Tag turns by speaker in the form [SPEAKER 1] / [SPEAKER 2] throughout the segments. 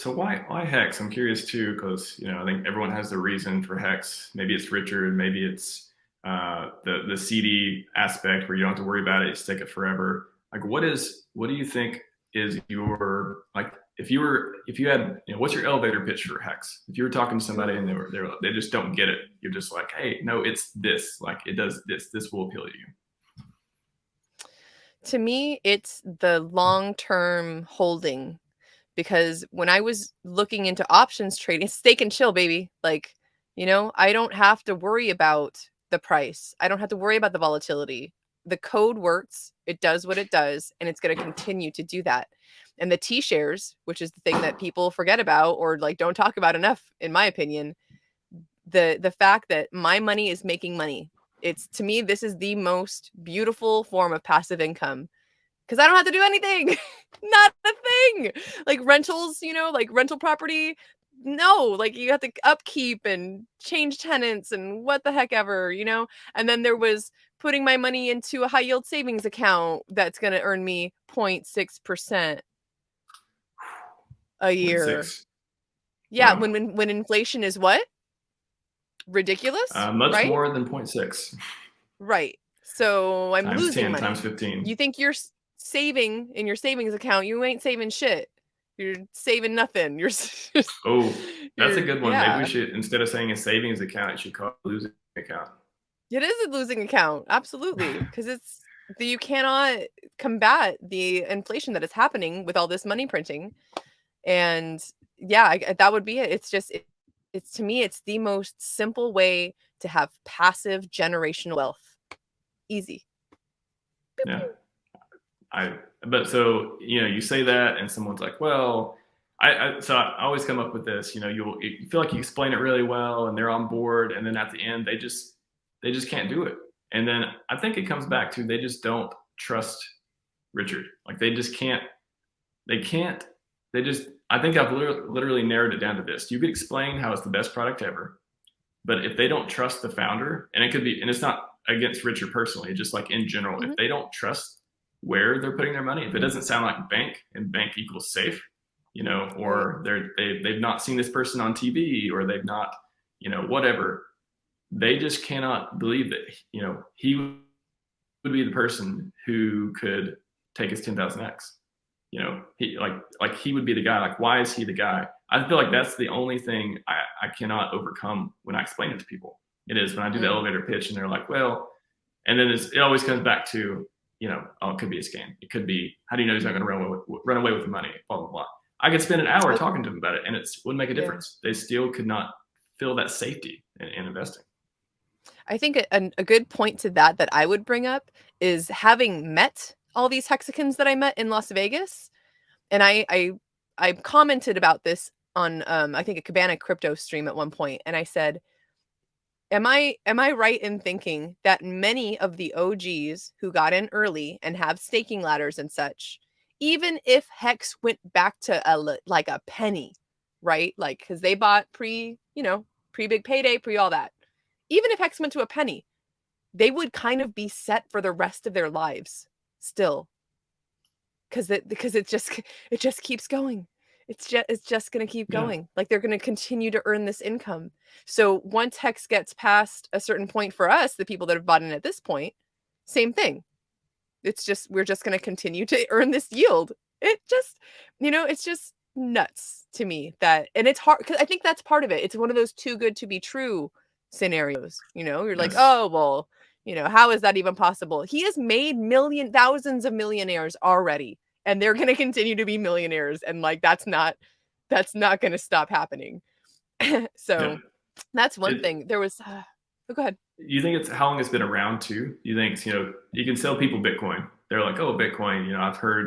[SPEAKER 1] So why Hex? I'm curious too, because I think everyone has their reason for Hex. Maybe it's Richard, maybe it's the CD aspect where you don't have to worry about it, you stick it forever. Like, what do you think is your like if you had what's your elevator pitch for Hex? If you were talking to somebody and
[SPEAKER 2] Ooh.
[SPEAKER 1] they just don't get it, you're just like, hey, no, it's this. Like it does this. This will appeal to you.
[SPEAKER 2] To me, it's the long-term holding because when I was looking into options trading, it's stake and chill, baby. Like, I don't have to worry about the price. I don't have to worry about the volatility. The code works, it does what it does, and it's going to continue to do that. And the T shares, which is the thing that people forget about or like don't talk about enough, in my opinion, the fact that my money is making money. It's to me, this is the most beautiful form of passive income because I don't have to do anything. Not a thing. Like rentals, like rental property. No, like you have to upkeep and change tenants and what the heck ever. And then there was putting my money into a high yield savings account that's going to earn me 0.6% a
[SPEAKER 1] Point
[SPEAKER 2] year.
[SPEAKER 1] six.
[SPEAKER 2] Yeah,
[SPEAKER 1] Wow.
[SPEAKER 2] when inflation is what? Ridiculous,
[SPEAKER 1] Much
[SPEAKER 2] right?
[SPEAKER 1] more than point 0.6
[SPEAKER 2] Right. So I'm
[SPEAKER 1] times
[SPEAKER 2] losing
[SPEAKER 1] 10 times
[SPEAKER 2] money.
[SPEAKER 1] 15.
[SPEAKER 2] You think you're saving in your savings account, you ain't saving shit. You're saving nothing.
[SPEAKER 1] Oh, that's a
[SPEAKER 2] you're
[SPEAKER 1] good one. Maybe we
[SPEAKER 2] yeah.
[SPEAKER 1] should, instead of saying a savings account, you should call it a losing account.
[SPEAKER 2] It is a losing account. Absolutely. Because you cannot combat the inflation that is happening with all this money printing. And yeah, that would be it. It's just it's to me it's the most simple way to have passive generational wealth. Easy. Pew,
[SPEAKER 1] Yeah.
[SPEAKER 2] pew.
[SPEAKER 1] But so, you say that and someone's like, well, so I always come up with this, you feel like you explain it really well and they're on board. And then at the end, they just can't do it. And then I think it comes back to, they just don't trust Richard. Like they can't, they just, I think I've literally narrowed it down to this. You could explain how it's the best product ever, but if they don't trust the founder, and it could be, and it's not against Richard personally, just like in general, if
[SPEAKER 2] Mhm.
[SPEAKER 1] they don't trust where they're putting their money, if it doesn't sound like bank and bank equals safe,
[SPEAKER 2] Right.
[SPEAKER 1] or they've not seen this person on TV, or they've not, whatever, they just cannot believe that, he would be the person who could take his 10,000x. He like he would be the guy. Like, why is he the guy? I feel like that's the only thing I cannot overcome when I explain it to people. It is when I do the
[SPEAKER 2] Mm.
[SPEAKER 1] elevator pitch and they're like, well, and then it always comes back to, oh, it could be a scam. It could be, how do you know he's not going to run away with the money? Blah, blah, blah. I could spend an hour
[SPEAKER 2] Oh,
[SPEAKER 1] talking to them about it and it wouldn't make a
[SPEAKER 2] yeah.
[SPEAKER 1] difference. They still could not feel that safety in investing.
[SPEAKER 2] I think a good point to that I would bring up is having met all these hexagons that I met in Las Vegas, and I commented about this on I think a Cabana crypto stream at one point, and I said, am I right in thinking that many of the OGs who got in early and have staking ladders and such, even if Hex went back to like a penny, right? Like because they bought pre big payday, pre all that. Even if Hex went to a penny, they would kind of be set for the rest of their lives still because it just keeps going. It's just going to keep
[SPEAKER 1] Yeah.
[SPEAKER 2] going. Like they're going to continue to earn this income. So once Hex gets past a certain point for us, the people that have bought in at this point, same thing. We're just going to continue to earn this yield. It's just nuts to me and it's hard because I think that's part of it. It's one of those too good to be true scenarios. You're like,
[SPEAKER 1] Yes.
[SPEAKER 2] oh, well, how is that even possible? He has made thousands of millionaires already, and they're going to continue to be millionaires. And like, that's not going to stop happening.
[SPEAKER 1] Yeah.
[SPEAKER 2] So that's one
[SPEAKER 1] It,
[SPEAKER 2] thing. There was, go ahead.
[SPEAKER 1] you think it's how long it's been around too? You think, you can sell people Bitcoin. They're like, oh, Bitcoin,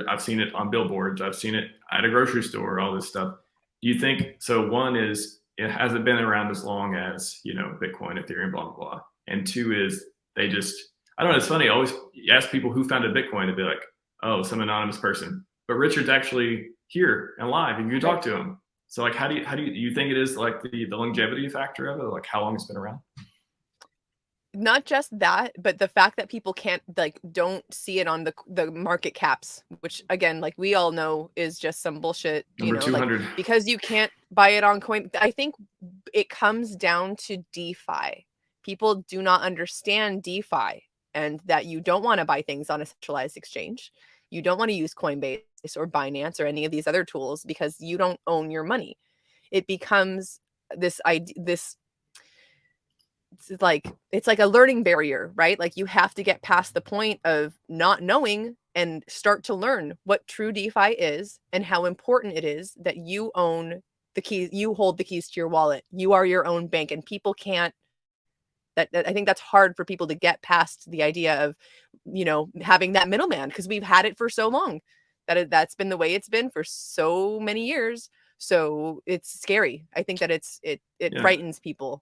[SPEAKER 1] I've seen it on billboards. I've seen it at a grocery store, all this stuff. Do you think, so one is, it hasn't been around as long as, Bitcoin, Ethereum, blah, blah, blah. And two is they just, I don't know, it's funny. I always ask people who founded Bitcoin to be like, oh, some anonymous person. But Richard's actually here and live and you
[SPEAKER 2] Right.
[SPEAKER 1] talk to him. So like, do you think it is like the longevity factor of it? Like how long it's been around?
[SPEAKER 2] not just that, but the fact that people don't see it on the market caps, which again, like we all know is just some bullshit,
[SPEAKER 1] Number 200.
[SPEAKER 2] because you can't buy it on coin. I think it comes down to DeFi. People do not understand DeFi, and that you don't want to buy things on a centralized exchange. You don't want to use Coinbase or Binance or any of these other tools because you don't own your money. It becomes this it's like a learning barrier, right? Like you have to get past the point of not knowing and start to learn what true DeFi is and how important it is that you own the keys, you hold the keys to your wallet. You are your own bank, and people can't I think that's hard for people to get past the idea of, having that middleman, because we've had it for so long that's been the way it's been for so many years. So it's scary. I think that it
[SPEAKER 1] Yeah.
[SPEAKER 2] frightens people.